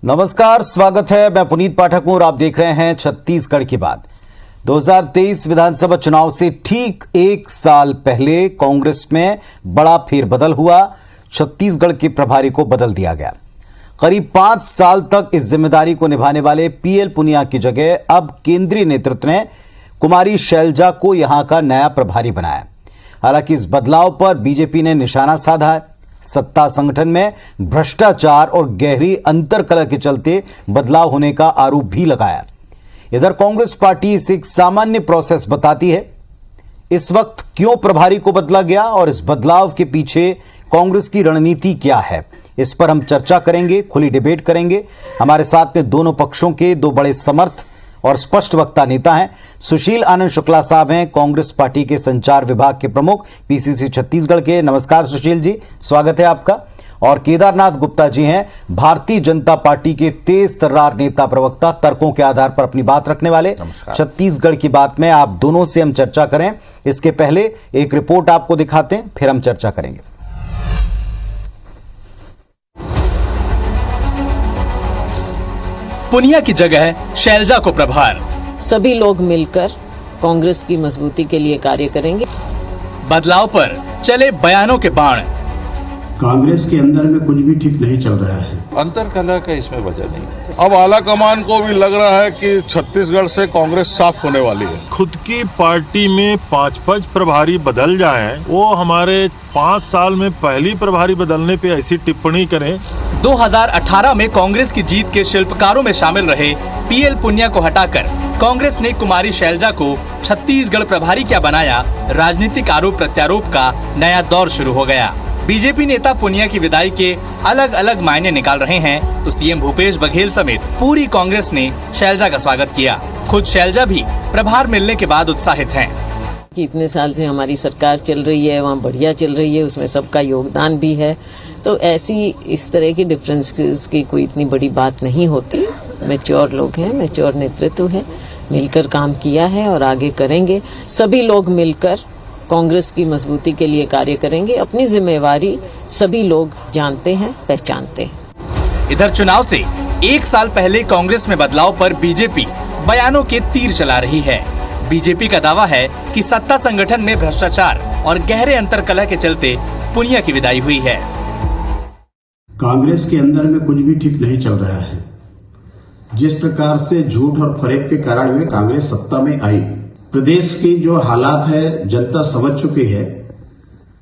नमस्कार, स्वागत है। मैं पुनीत पाठक हूं और आप देख रहे हैं छत्तीसगढ़ की बात। 2023 विधानसभा चुनाव से ठीक एक साल पहले कांग्रेस में बड़ा फेरबदल हुआ। छत्तीसगढ़ के प्रभारी को बदल दिया गया। करीब 5 साल तक इस जिम्मेदारी को निभाने वाले पीएल पुनिया की जगह अब केंद्रीय नेतृत्व ने कुमारी शैलजा को यहां का नया प्रभारी बनाया। हालांकि इस बदलाव पर बीजेपी ने निशाना साधा है। सत्ता संगठन में भ्रष्टाचार और गहरी अंतर्कलह के चलते बदलाव होने का आरोप भी लगाया। इधर कांग्रेस पार्टी इसे एक सामान्य प्रोसेस बताती है। इस वक्त क्यों प्रभारी को बदला गया और इस बदलाव के पीछे कांग्रेस की रणनीति क्या है, इस पर हम चर्चा करेंगे, खुली डिबेट करेंगे। हमारे साथ में दोनों पक्षों के दो बड़े समर्थ और स्पष्ट वक्ता नेता हैं। सुशील आनंद शुक्ला साहब हैं, कांग्रेस पार्टी के संचार विभाग के प्रमुख, पीसीसी छत्तीसगढ़ के। नमस्कार सुशील जी, स्वागत है आपका। और केदारनाथ गुप्ता जी हैं, भारतीय जनता पार्टी के तेज तर्रार नेता, प्रवक्ता, तर्कों के आधार पर अपनी बात रखने वाले। छत्तीसगढ़ की बात में आप दोनों से हम चर्चा करें। इसके पहले एक रिपोर्ट आपको दिखाते हैं, फिर हम चर्चा करेंगे। पुनिया की जगह शैलजा को प्रभार। सभी लोग मिलकर कांग्रेस की मजबूती के लिए कार्य करेंगे। बदलाव पर चले बयानों के बाण। कांग्रेस के अंदर में कुछ भी ठीक नहीं चल रहा है। अंतरकलह का इसमें वजह नहीं। अब आला कमान को भी लग रहा है कि छत्तीसगढ़ से कांग्रेस साफ होने वाली है। खुद की पार्टी में 5 प्रभारी बदल जाएं, वो हमारे 5 साल में पहली प्रभारी बदलने पे ऐसी टिप्पणी करें। 2018 में कांग्रेस की जीत के शिल्पकारों में शामिल रहे पीएल पुनिया को हटाकर कांग्रेस ने कुमारी शैलजा को छत्तीसगढ़ प्रभारी क्या बनाया। राजनीतिक आरोप प्रत्यारोप का नया दौर शुरू हो गया। बीजेपी नेता पुनिया की विदाई के अलग अलग मायने निकाल रहे हैं, तो सीएम भूपेश बघेल समेत पूरी कांग्रेस ने शैलजा का स्वागत किया। खुद शैलजा भी प्रभार मिलने के बाद उत्साहित हैं। कि इतने साल से हमारी सरकार चल रही है, वहाँ बढ़िया चल रही है, उसमें सबका योगदान भी है, तो ऐसी इस तरह की डिफरेंसेस की कोई इतनी बड़ी बात नहीं होती। मैच्योर लोग हैं, मैच्योर नेतृत्व है, मिलकर काम किया है और आगे करेंगे। सभी लोग मिलकर कांग्रेस की मजबूती के लिए कार्य करेंगे। अपनी जिम्मेवारी सभी लोग जानते हैं, पहचानते हैं। इधर चुनाव से एक साल पहले कांग्रेस में बदलाव पर बीजेपी बयानों के तीर चला रही है। बीजेपी का दावा है कि सत्ता संगठन में भ्रष्टाचार और गहरे अंतर्कलह के चलते पुनिया की विदाई हुई है। कांग्रेस के अंदर में कुछ भी ठीक नहीं चल रहा है। जिस प्रकार से झूठ और फरेब के कारण में कांग्रेस सत्ता में आई, प्रदेश की जो हालात है जनता समझ चुकी है।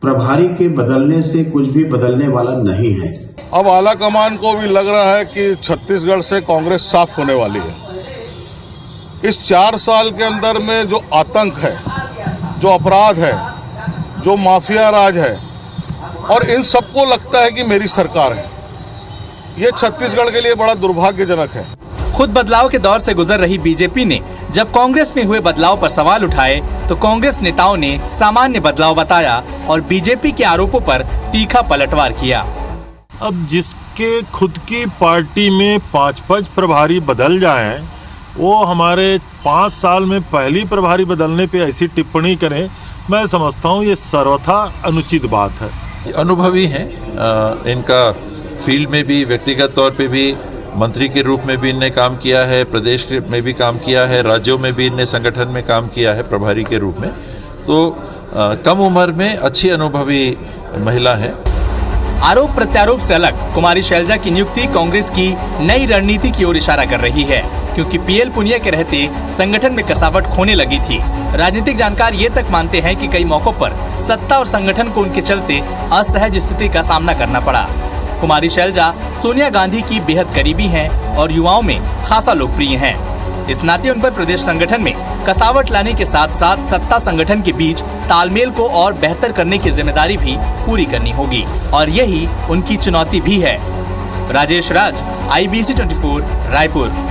प्रभारी के बदलने से कुछ भी बदलने वाला नहीं है। अब आला कमान को भी लग रहा है कि छत्तीसगढ़ से कांग्रेस साफ होने वाली है। इस 4 साल के अंदर में जो आतंक है, जो अपराध है, जो माफिया राज है, और इन सबको लगता है कि मेरी सरकार है, ये छत्तीसगढ़ के लिए बड़ा दुर्भाग्यजनक है। खुद बदलाव के दौर से गुजर रही बीजेपी ने जब कांग्रेस में हुए बदलाव पर सवाल उठाए, तो कांग्रेस नेताओं ने सामान्य बदलाव बताया और बीजेपी के आरोपों पर तीखा पलटवार किया। अब जिसके खुद की पार्टी में 5 प्रभारी बदल जाएं, वो हमारे 5 साल में पहली प्रभारी बदलने पे ऐसी टिप्पणी करें, मैं समझता हूँ ये सर्वथा अनुचित बात है। अनुभवी हैं, इनका फील्ड में भी, व्यक्तिगत तौर पे भी, मंत्री के रूप में भी इनने काम किया है, प्रदेश में भी काम किया है, राज्यों में भी इनने संगठन में काम किया है प्रभारी के रूप में। तो कम उम्र में अच्छी अनुभवी महिला है। आरोप प्रत्यारोप से अलग कुमारी शैलजा की नियुक्ति कांग्रेस की नई रणनीति की ओर इशारा कर रही है, क्योंकि पीएल पुनिया के रहते संगठन में कसावट खोने लगी थी। राजनीतिक जानकार ये तक मानते हैं कि कई मौकों पर सत्ता और संगठन को उनके चलते असहज स्थिति का सामना करना पड़ा। कुमारी शैलजा सोनिया गांधी की बेहद करीबी हैं और युवाओं में खासा लोकप्रिय हैं। इस नाते उन पर प्रदेश संगठन में कसावट लाने के साथ साथ सत्ता संगठन के बीच तालमेल को और बेहतर करने की जिम्मेदारी भी पूरी करनी होगी, और यही उनकी चुनौती भी है। राजेश राज, IBC 24, रायपुर।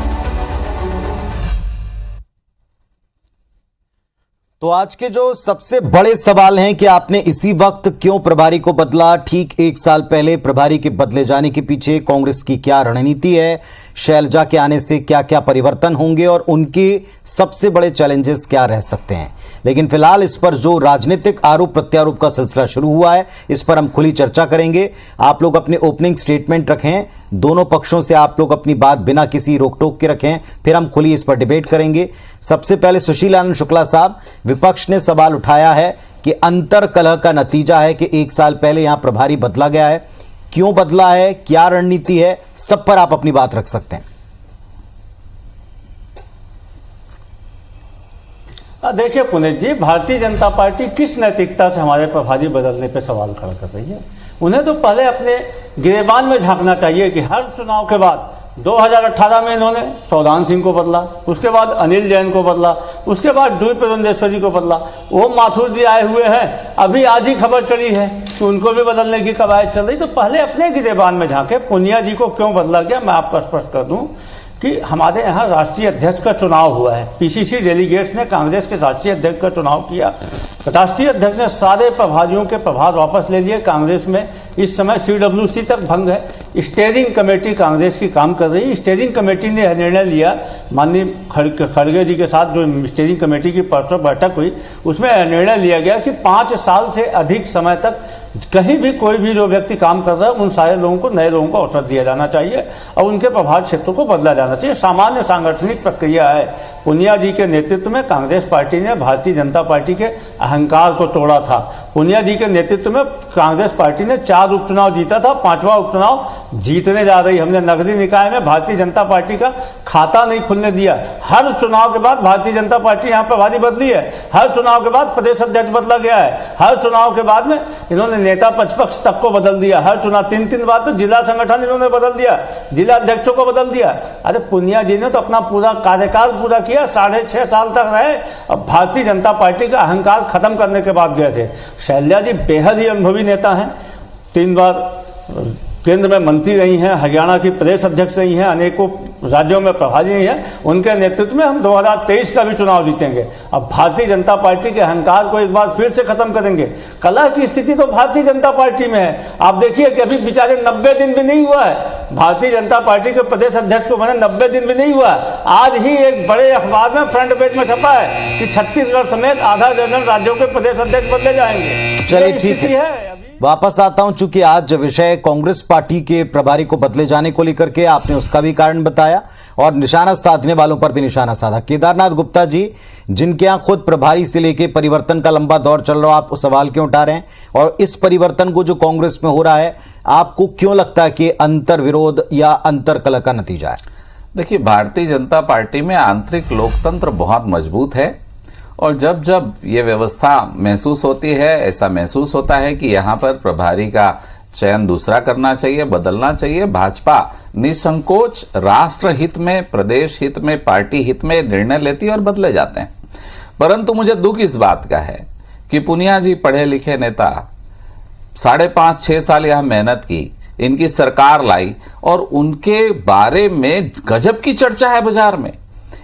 तो आज के जो सबसे बड़े सवाल हैं कि आपने इसी वक्त क्यों प्रभारी को बदला, ठीक एक साल पहले प्रभारी के बदले जाने के पीछे कांग्रेस की क्या रणनीति है, शैलजा के आने से क्या क्या परिवर्तन होंगे और उनके सबसे बड़े चैलेंजेस क्या रह सकते हैं। लेकिन फिलहाल इस पर जो राजनीतिक आरोप प्रत्यारोप का सिलसिला शुरू हुआ है, इस पर हम खुली चर्चा करेंगे। आप लोग अपने ओपनिंग स्टेटमेंट रखें, दोनों पक्षों से आप लोग अपनी बात बिना किसी रोक टोक के रखें, फिर हम खुली इस पर डिबेट करेंगे। सबसे पहले सुशील आनंद शुक्ला साहब, विपक्ष ने सवाल उठाया है कि अंतर कलह का नतीजा है कि 1 साल पहले यहां प्रभारी बदला गया है। क्यों बदला है, क्या रणनीति है, सब पर आप अपनी बात रख सकते हैं। देखिए पुनीत जी, भारतीय जनता पार्टी किस नैतिकता से हमारे प्रभारी बदलने पे सवाल खड़ा कर रही है? उन्हें तो पहले अपने गिरेबान में झांकना चाहिए कि हर चुनाव के बाद 2018 में इन्होंने सौदान सिंह को बदला, उसके बाद अनिल जैन को बदला, उसके बाद डी पुरंदेश्वरी को बदला। ओम माथुर जी आए हुए हैं, अभी आज ही खबर चली है कि उनको भी बदलने की कवायद चल रही। तो पहले अपने गिरेबान में झांके। पुनिया जी को क्यों बदला गया, मैं आपको स्पष्ट कर दूं कि हमारे यहाँ राष्ट्रीय अध्यक्ष का चुनाव हुआ है। पीसीसी डेलीगेट्स ने कांग्रेस के राष्ट्रीय अध्यक्ष का चुनाव किया। राष्ट्रीय अध्यक्ष ने सारे प्रभारियों के प्रभार वापस ले लिए। कांग्रेस में इस समय CWC तक भंग है। स्टेयरिंग कमेटी कांग्रेस की काम कर रही है। स्टेयरिंग कमेटी ने निर्णय लिया, माननीय खड़गे जी के साथ जो स्टेयरिंग कमेटी की परसों बैठक हुई, उसमें निर्णय लिया गया कि 5 साल से अधिक समय तक कहीं भी कोई भी जो व्यक्ति काम कर रहा है उन सारे लोगों को, नए लोगों को अवसर दिया जाना चाहिए और उनके प्रभार क्षेत्रों को बदला जाना चाहिए। सामान्य सांगठनिक प्रक्रिया है। पुनिया जी के नेतृत्व में कांग्रेस पार्टी ने भारतीय जनता पार्टी के अहंकार को तोड़ा था। पुनिया जी के नेतृत्व में कांग्रेस पार्टी ने 4 उपचुनाव जीता था, 5वां उपचुनाव जीतने जा रही। हमने नगरीय निकाय में भारतीय जनता पार्टी का खाता नहीं खुलने दिया। हर चुनाव के बाद भारतीय जनता पार्टी यहाँ प्रभारी बदली है। हर चुनाव के बाद प्रदेश अध्यक्ष बदला गया है। हर चुनाव के बाद में इन्होंने नेता प्रतिपक्ष तक को बदल दिया। हर चुनाव 3-3 बार तो जिला संगठन इन्होंने बदल दिया, जिला अध्यक्षों को बदल दिया। अरे पुनिया जी ने तो अपना पूरा कार्यकाल पूरा किया, 6.5 साल तक रहे। अब भारतीय जनता पार्टी का अहंकार खत्म करने के बाद गए थे। शैलजा जी बेहद ही अनुभवी नेता हैं, 3 बार केंद्र में मंत्री रही हैं, हरियाणा की प्रदेश अध्यक्ष रही हैं, अनेकों राज्यों में प्रभारी रही हैं। उनके नेतृत्व में हम 2023 का भी चुनाव जीतेंगे। अब भारतीय जनता पार्टी के अहंकार को एक बार फिर से खत्म करेंगे। कलह की स्थिति तो भारतीय जनता पार्टी में है। आप देखिए कि अभी बेचारे 90 दिन भी नहीं हुआ है भारतीय जनता पार्टी के प्रदेश अध्यक्ष को बने, 90 दिन भी नहीं हुआ। आज ही एक बड़े अखबार में फ्रंट पेज में छपा है कि छत्तीसगढ़ समेत आधा दर्जन राज्यों के प्रदेश अध्यक्ष बदले जाएंगे। चलिए ठीक है, वापस आता हूं। चूंकि आज विषय कांग्रेस पार्टी के प्रभारी को बदले जाने को लेकर के, आपने उसका भी कारण बताया और निशाना साधने वालों पर भी निशाना साधा। केदारनाथ गुप्ता जी, जिनके यहां खुद प्रभारी से लेके परिवर्तन का लंबा दौर चल रहा है, आप सवाल क्यों उठा रहे हैं? और इस परिवर्तन को जो कांग्रेस में हो रहा है, आपको क्यों लगता है कि अंतर विरोध या अंतर कलह का नतीजा है? देखिए, भारतीय जनता पार्टी में आंतरिक लोकतंत्र बहुत मजबूत है और जब जब ये व्यवस्था महसूस होती है, ऐसा महसूस होता है कि यहाँ पर प्रभारी का चयन दूसरा करना चाहिए, बदलना चाहिए, भाजपा निसंकोच राष्ट्र हित में, प्रदेश हित में, पार्टी हित में निर्णय लेती है और बदले जाते हैं। परंतु मुझे दुख इस बात का है कि पुनिया जी पढ़े लिखे नेता, 5.5-6 साल यहां मेहनत की, इनकी सरकार लाई और उनके बारे में गजब की चर्चा है बाजार में।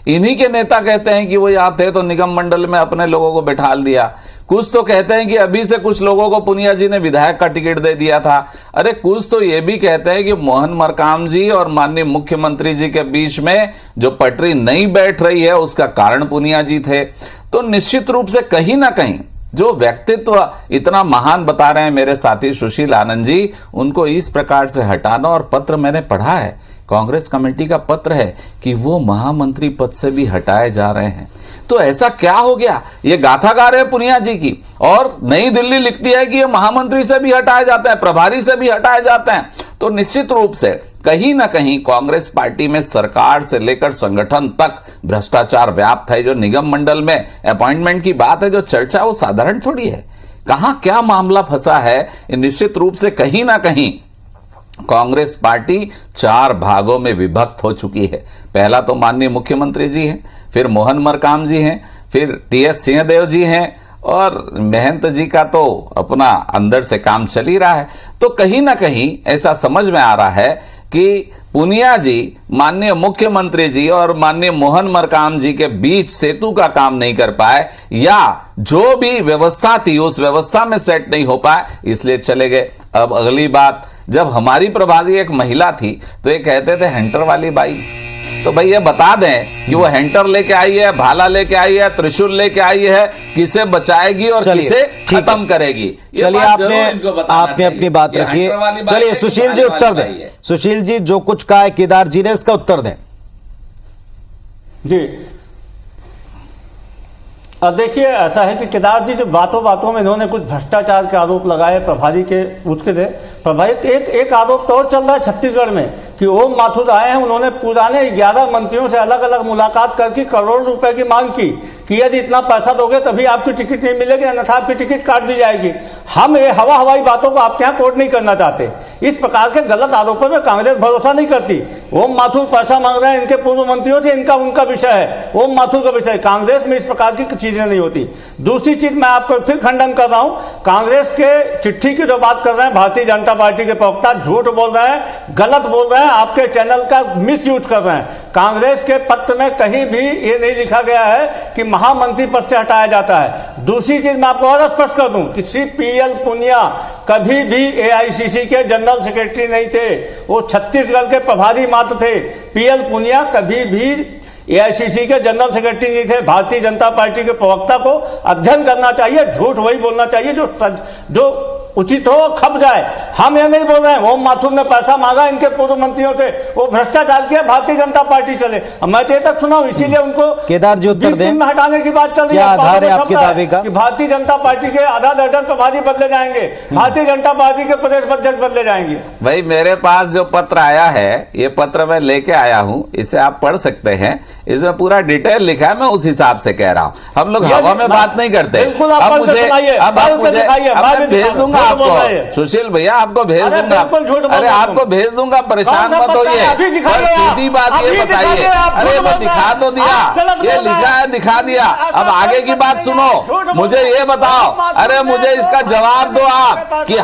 इन्हीं के नेता कहते हैं कि वो यहाँ थे तो निगम मंडल में अपने लोगों को बिठाल दिया। कुछ तो कहते हैं कि अभी से कुछ लोगों को पुनिया जी ने विधायक का टिकट दे दिया था। अरे कुछ तो ये भी कहते हैं कि मोहन मरकाम जी और माननीय मुख्यमंत्री जी के बीच में जो पटरी नहीं बैठ रही है उसका कारण पुनिया जी थे। तो निश्चित रूप से कहीं ना कहीं जो व्यक्तित्व इतना महान बता रहे हैं मेरे साथी सुशील आनंद जी, उनको इस प्रकार से हटाना, और पत्र मैंने पढ़ा है, कांग्रेस कमेटी का पत्र है कि वो महामंत्री पद से भी हटाए जा रहे हैं। तो ऐसा क्या हो गया? ये गाथा गा रहे हैं पुनिया जी की, और नई दिल्ली लिखती है कि ये महामंत्री से भी हटाए जाते हैं, प्रभारी से भी हटाए जाते हैं। तो निश्चित रूप से कहीं ना कहीं कांग्रेस पार्टी में सरकार से लेकर संगठन तक भ्रष्टाचार व्याप्त है। जो निगम मंडल में अपॉइंटमेंट की बात है, जो चर्चा, वो साधारण थोड़ी है। कहां क्या मामला फंसा है, निश्चित रूप से कहीं ना कहीं कांग्रेस पार्टी 4 भागों में विभक्त हो चुकी है। पहला तो माननीय मुख्यमंत्री जी हैं, फिर मोहन मरकाम जी हैं, फिर TS सिंहदेव जी हैं, और महंत जी का तो अपना अंदर से काम चल ही रहा है। तो कहीं ना कहीं ऐसा समझ में आ रहा है कि पुनिया जी माननीय मुख्यमंत्री जी और माननीय मोहन मरकाम जी के बीच सेतु का काम नहीं कर पाए, या जो भी व्यवस्था थी उस व्यवस्था में सेट नहीं हो पाए, इसलिए चले गए। अब अगली बात, जब हमारी प्रभारी एक महिला थी तो ये कहते थे हंटर वाली बाई, तो भाई ये बता दें कि वो हैंटर लेके आई है, भाला लेके आई है, त्रिशूल लेके आई है, किसे बचाएगी और किसे खत्म करेगी। चलिए आपने अपनी बात रखी। चलिए सुशील जी उत्तर दें। सुशील जी जो कुछ कहा है केदार जी ने, इसका उत्तर दें। जी अब देखिए, ऐसा है कि केदार जी जो बातों बातों में इन्होंने कुछ भ्रष्टाचार के आरोप लगाए प्रभारी के उसके थे। प्रभारी एक आरोप तो और चल रहा है छत्तीसगढ़ में कि ओम माथुर आए हैं, उन्होंने पुराने 11 मंत्रियों से अलग अलग मुलाकात करके करोड़ रुपए की मांग की कि यदि इतना पैसा दोगे तभी आपकी टिकट नहीं मिलेगी, अन्यथा आपकी टिकट काट दी जाएगी। हम ये हवाई बातों को आपके यहाँ कोर्ट नहीं करना चाहते। इस प्रकार के गलत आरोपों में कांग्रेस भरोसा नहीं करती। ओम माथुर पैसा मांग रहे हैं इनके पूर्व मंत्रियों से, इनका उनका विषय है, ओम माथुर का विषय। कांग्रेस में इस प्रकार की चीजें नहीं होती। दूसरी चीज मैं आपको फिर खंडन कर रहा हूं, कांग्रेस के चिट्ठी की जो बात कर रहे हैं भारतीय जनता पार्टी के प्रवक्ता झूठ बोल रहे हैं, गलत बोल रहे हैं, आपके चैनल का मिस यूज कर रहे हैं। कांग्रेस के पत्र में कहीं भी ये नहीं लिखा गया है कि महामंत्री पद से हटाया जाता है। दूसरी चीज मैं आपको और स्पष्ट कर दूं कि श्री पीएल पुनिया कभी भी एआईसीसी के जनरल सेक्रेटरी नहीं थे, वो छत्तीसगढ़ के प्रभारी मात्र थे। पीएल पुनिया कभी भी एआईसीसी के जनरल सेक्रेटरी नहीं थे। भारतीय जनता पार्टी के प्रवक्ता को अध्ययन करना चाहिए, झूठ वही बोलना चाहिए जो उचित हो, खप जाए। हम ये नहीं बोल रहे हैं ओम माथुर ने पैसा मांगा इनके पूर्व मंत्रियों से, वो भ्रष्टाचार किया, भारतीय जनता पार्टी चले। मैं तो ये तक सुना हूं, इसीलिए उनको केदार जी उत्तर दें। में हटाने की बात चल रही है। क्या आधार है आपके दावे का कि भारतीय जनता पार्टी के आधा दर्जन प्रभारी बदले जाएंगे, भारतीय जनता पार्टी के प्रदेश अध्यक्ष बदले जाएंगे? भाई मेरे पास जो पत्र आया है, ये पत्र मैं लेके आया हूं, इसे आप पढ़ सकते हैं। इसमें पूरा डिटेल लिखा है, मैं उस हिसाब से कह रहा हूं। हम लोग हवा में बात नहीं करते। अब मैं भेज दूंगा आपको सुशील भैया, आपको भेज दूंगा। अरे आपको भेज दूंगा, परेशान मत होइए। सीधी बात ये बताइए। अरे वो दिखा तो दिया, ये लिखा है दिखा दिया, अब आगे की बात सुनो। मुझे ये बताओ, अरे मुझे इसका जवाब दो आप कि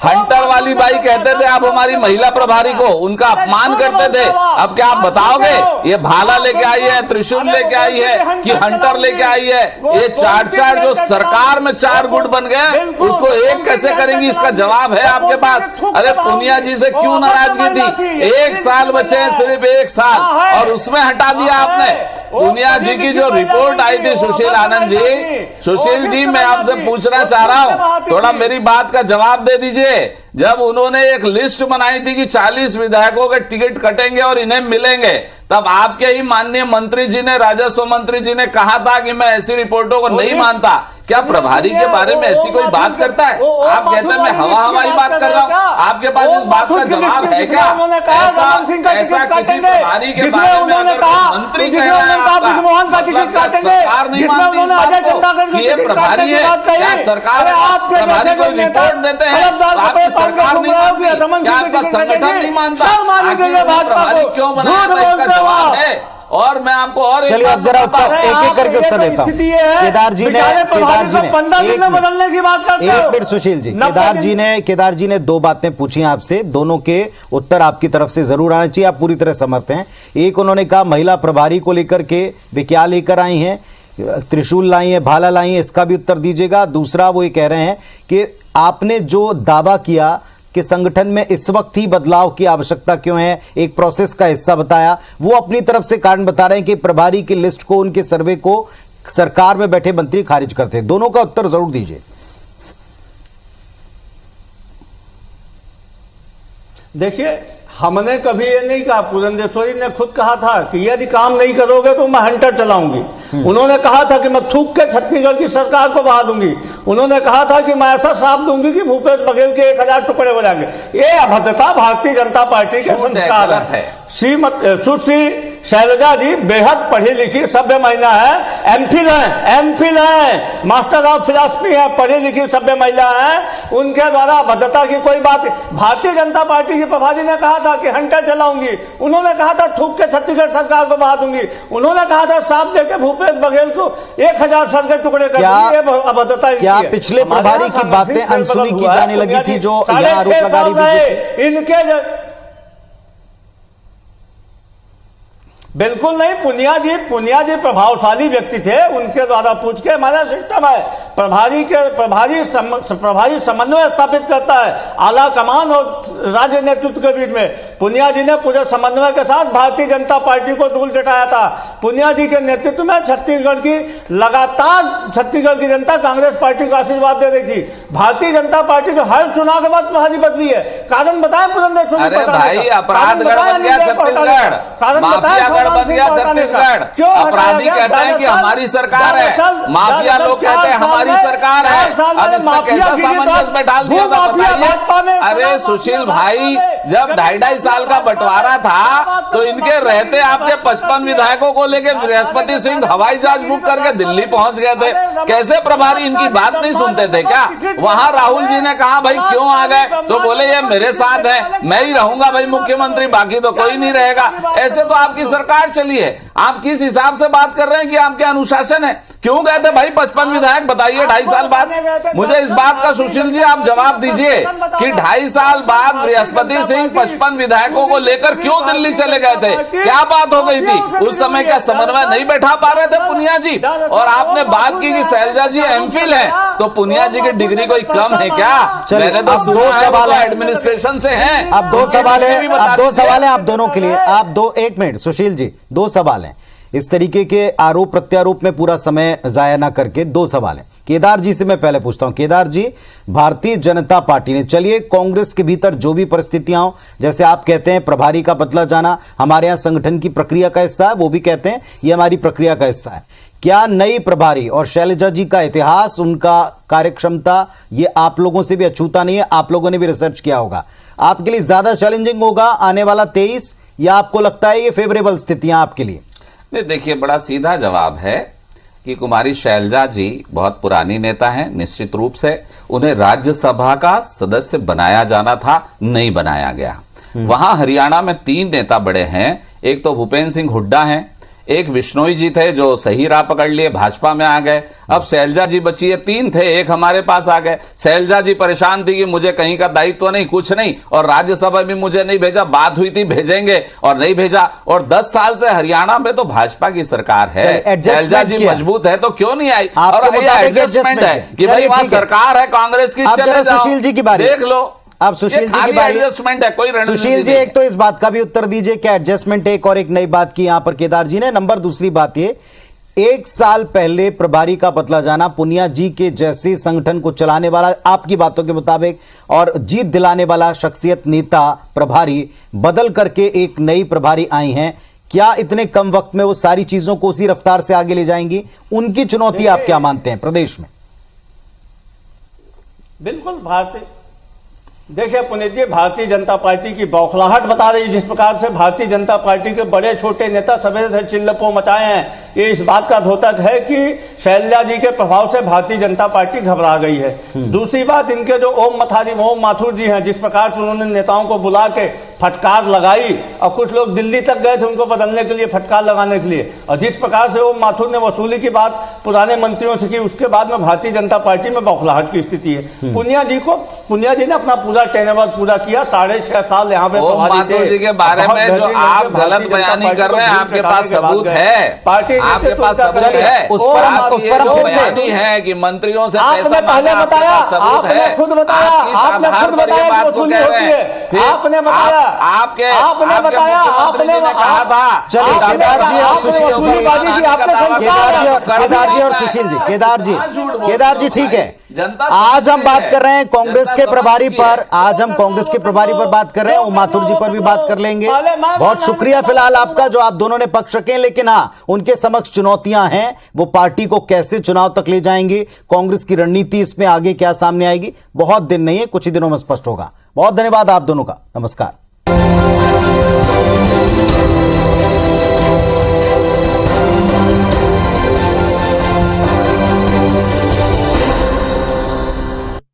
हंटर वाली बाई कहते थे आप हमारी महिला प्रभारी को, उनका अपमान करते थे। अब क्या आप बताओगे ये भाला लेके आई है, त्रिशूल लेके आई है कि हंटर लेके आई है? ये चार जो सरकार में 4 गुट बन गए, उसको एक कैसे करेंगी? इसका जवाब है आपके पास। अरे पुनिया जी से क्यों नाराजगी थी? 1 साल बचे हैं, सिर्फ 1 साल, और उसमें हटा दिया आपने। पुनिया जी की जो रिपोर्ट आई थी, सुशील आनंद जी, सुशील जी मैं आपसे पूछना चाह रहा हूं, थोड़ा मेरी बात का जवाब दे दीजिए। जब उन्होंने एक लिस्ट बनाई थी कि 40 विधायकों के टिकट कटेंगे और इन्हें मिलेंगे, तब आपके ही माननीय मंत्री जी ने, राजस्व मंत्री जी ने कहा था कि मैं ऐसी रिपोर्टों को नहीं मानता। क्या प्रभारी के बारे में ऐसी कोई बात करता है? आप कहते हैं मैं हवाई बात कर रहा हूँ। आपके पास इस बात का जवाब है क्या? ऐसा किसी प्रभारी के बारे में अगर मंत्री कह रहा है आपका, सरकार नहीं मानती इस बात को कि ये प्रभारी है? क्या सरकार प्रभारी को रिपोर्ट देते हैं तो आपकी सरकार नहीं मानती? क्या आपका संगठन नहीं मानता? आखिर प्रभारी क्यों बनाया था? इसका जवाब है। और मैं आपको और चलिए अब जरा एक करके उत्तर देता हूं। केदार जी ने 15 दिन में बदलने की बात करते हो। एक मिनट सुशील जी, केदार जी ने 2 बातें पूछी आपसे, दोनों के उत्तर आपकी तरफ से जरूर आना चाहिए, आप पूरी तरह समर्थ हैं। एक उन्होंने कहा महिला प्रभारी को लेकर के वे क्या लेकर आई हैं, त्रिशूल लाई है, भाला लाई है, इसका भी उत्तर दीजिएगा। दूसरा वो ये कह रहे हैं कि आपने जो दावा किया कि संगठन में इस वक्त ही बदलाव की आवश्यकता क्यों है, एक प्रोसेस का हिस्सा बताया, वो अपनी तरफ से कारण बता रहे हैं कि प्रभारी की लिस्ट को, उनके सर्वे को सरकार में बैठे मंत्री खारिज करते हैं। दोनों का उत्तर जरूर दीजिए। देखिए, हमने कभी ये नहीं कहा, पुरंदेश्वरी ने खुद कहा था कि यदि काम नहीं करोगे तो मैं हंटर चलाऊंगी। उन्होंने कहा था कि मैं थूक के छत्तीसगढ़ की सरकार को बहा दूंगी। उन्होंने कहा था कि मैं ऐसा साफ दूंगी कि भूपेश बघेल के 1000 टुकड़े हो जाएंगे। ये अभद्रता भारतीय जनता पार्टी के संस्कार है। सुश्री शैलजा जी बेहद पढ़ी लिखी सभ्य महिला है, एमफिल है, मास्टर ऑफ फिलॉसफी है, पढ़ी लिखी सभ्य महिला है। उनके द्वारा अभद्रता की कोई बात। भारतीय जनता पार्टी के प्रभारी ने कहा था कि हंटर चलाऊंगी। उन्होंने कहा था थूक के छत्तीसगढ़ सरकार को बहा दूंगी। उन्होंने कहा था साफ देके भूपेश बघेल को 1000 सर के टुकड़े कर दूंगी। अभद्रता क्या पिछले प्रभारी की बातें अनसुनी की जाने लगी थी जो यहाँ आरोप लगा रही थी? इनके बिल्कुल नहीं। पुनिया जी प्रभावशाली व्यक्ति थे, उनके द्वारा पूछ के हमारा सिस्टम है, प्रभारी समन्वय स्थापित करता है आला कमान और राज्य नेतृत्व के बीच में। पुनिया जी ने पूरे समन्वय के साथ भारतीय जनता पार्टी को धूल चटाया था। पुनिया जी के नेतृत्व में छत्तीसगढ़ की जनता कांग्रेस पार्टी को आशीर्वाद दे रही थी। भारतीय जनता पार्टी को हर चुनाव के बाद प्रभारी बदली है। कारण बताएं पुरंदर सिंह। अरे भाई, अपराधगढ़ बन गया छत्तीसगढ़, माफियागढ़ बन गया छत्तीसगढ़। अपराधी कहते हैं कि हमारी सरकार है, माफिया लोग कहते हैं हमारी सरकार है। अब इसमें कैसा सामंजस्य में डाल दिया था बताइए। अरे सुशील भाई, जब 2.5 साल का बंटवारा था तो इनके रहते आपके 55 विधायकों को लेकर बृहस्पति सिंह हवाई जहाज बुक करके दिल्ली पहुंच गए थे। कैसे प्रभारी इनकी बात नहीं सुनते थे क्या? वहां राहुल जी ने कहा भाई क्यों आ गए, तो बोले ये मेरे साथ है, मैं ही रहूंगा भाई मुख्यमंत्री, बाकी तो कोई नहीं रहेगा। ऐसे तो आपकी सरकार चली है। आप किस हिसाब से बात कर रहे हैं कि आपके अनुशासन है? क्यों गए थे भाई 55 विधायक, बताइए 2.5 साल बाद? मुझे इस बात का सुशील जी आप जवाब दीजिए कि 2.5 साल बाद बृहस्पति सिंह 55 विधायकों को लेकर क्यों दिल्ली चले गए थे? क्या बात हो गई थी उस समय? क्या समन्वय नहीं बैठा पा रहे थे पुनिया जी? और आपने बात की कि शैलजा जी एमफिल है, तो पुनिया जी की डिग्री कोई कम है क्या? मैंने तो सुना है वो एडमिनिस्ट्रेशन से हैं। अब 2 सवाल है आप दोनों के लिए। आप 1 मिनट सुशील जी, 2 सवाल हैं। इस तरीके के आरोप प्रत्यारोप में पूरा समय जाया ना करके 2 सवाल हैं। केदार जी से मैं पहले पूछता हूं। केदार जी, भारतीय जनता पार्टी ने, चलिए कांग्रेस के भीतर जो भी परिस्थितियां हो, जैसे आप कहते हैं प्रभारी का बदला जाना हमारे यहां संगठन की प्रक्रिया का हिस्सा है, वो भी कहते हैं ये हमारी प्रक्रिया का हिस्सा है। क्या नई प्रभारी और शैलजा जी का इतिहास, उनका कार्यक्षमता, ये आप लोगों से भी अछूता नहीं है? आप लोगों ने भी रिसर्च किया होगा। आपके लिए ज्यादा चैलेंजिंग होगा आने वाला 23, या आपको लगता है ये फेवरेबल स्थितियां आपके लिए? नहीं, देखिए बड़ा सीधा जवाब है कि कुमारी शैलजा जी बहुत पुरानी नेता हैं। निश्चित रूप से उन्हें राज्यसभा का सदस्य बनाया जाना था, नहीं बनाया गया। वहां हरियाणा में 3 नेता बड़े हैं। एक तो भूपेंद्र सिंह हुड्डा हैं, एक विश्नोई जी थे जो सही राह पकड़ लिए, भाजपा में आ गए। अब शैलजा जी बची है, 3 थे, एक हमारे पास आ गए। शैलजा जी परेशान थी कि मुझे कहीं का दायित्व नहीं, कुछ नहीं, और राज्यसभा में मुझे नहीं भेजा। बात हुई थी भेजेंगे और नहीं भेजा। और 10 साल से हरियाणा में तो भाजपा की सरकार है, शैलजा जी मजबूत है, तो क्यों नहीं आई? और ये एडजस्टमेंट है कि भाई वहां सरकार है कांग्रेस की, चले जाओ, सुशील जी की बारी, देख लो। अब सुशील जी की बारी, एडजस्टमेंट है, कोई सुशील जी एक तो इस बात का भी उत्तर दीजिए क्या एडजस्टमेंट एक, और एक नई बात की यहां पर केदार जी ने। नंबर दूसरी बात ये, 1 साल पहले प्रभारी का बदला जाना, पुनिया जी के जैसे संगठन को चलाने वाला, आपकी बातों के मुताबिक, और जीत दिलाने वाला शख्सियत नेता प्रभारी बदल करके एक नई प्रभारी आई हैं, क्या इतने कम वक्त में वो सारी चीजों को उसी रफ्तार से आगे ले जाएंगी? उनकी चुनौती आप क्या मानते हैं प्रदेश में? बिल्कुल देखिए पुनीत जी, भारतीय जनता पार्टी की बौखलाहट बता रही है। जिस प्रकार से भारतीय जनता पार्टी के बड़े छोटे नेता सवेरे से चिल्लपो मचाए हैं, ये इस बात का द्योतक है कि शैलजा जी के प्रभाव से भारतीय जनता पार्टी घबरा गई है। दूसरी बात, इनके जो ओम माथुर जी हैं, जिस प्रकार से उन्होंने नेताओं को बुला के फटकार लगाई, और कुछ लोग दिल्ली तक गए थे उनको बदलने के लिए, फटकार लगाने के लिए, और जिस प्रकार से ओम माथुर ने वसूली की बात पुराने मंत्रियों से की, उसके बाद में भारतीय जनता पार्टी में बौखलाहट की स्थिति है। पुनिया जी ने अपना पूरा टेनवर पूरा किया, 6.5 साल यहाँ पे माथुर जी के बारे में जो आप गलत बयानी कर रहे हैं, आपके पास सबूत है, आपके पास सबूत है, उस पर बयानी है कि मंत्रियों से पैसा मांगा, आपके पास सबूत है, खुद बताया, आपने खुद बताया, बात को कह रहे हैं, आपने बताया, आपके मुख्यमंत्री जी ने कहा था। चलिए केदार जी और सुशील जी, ठीक है, आज हम बात कर रहे हैं कांग्रेस के प्रभारी पर, आज हम कांग्रेस के प्रभारी पर बात कर रहे हैं, माथुर जी पर भी बात कर लेंगे। बहुत शुक्रिया फिलहाल आपका जो आप दोनों ने पक्ष रखे, लेकिन हाँ, उनके समक्ष चुनौतियां हैं, वो पार्टी को कैसे चुनाव तक ले जाएंगे, कांग्रेस की रणनीति इसमें आगे क्या सामने आएगी, बहुत दिन नहीं है, कुछ ही दिनों में स्पष्ट होगा। बहुत धन्यवाद आप दोनों का, नमस्कार।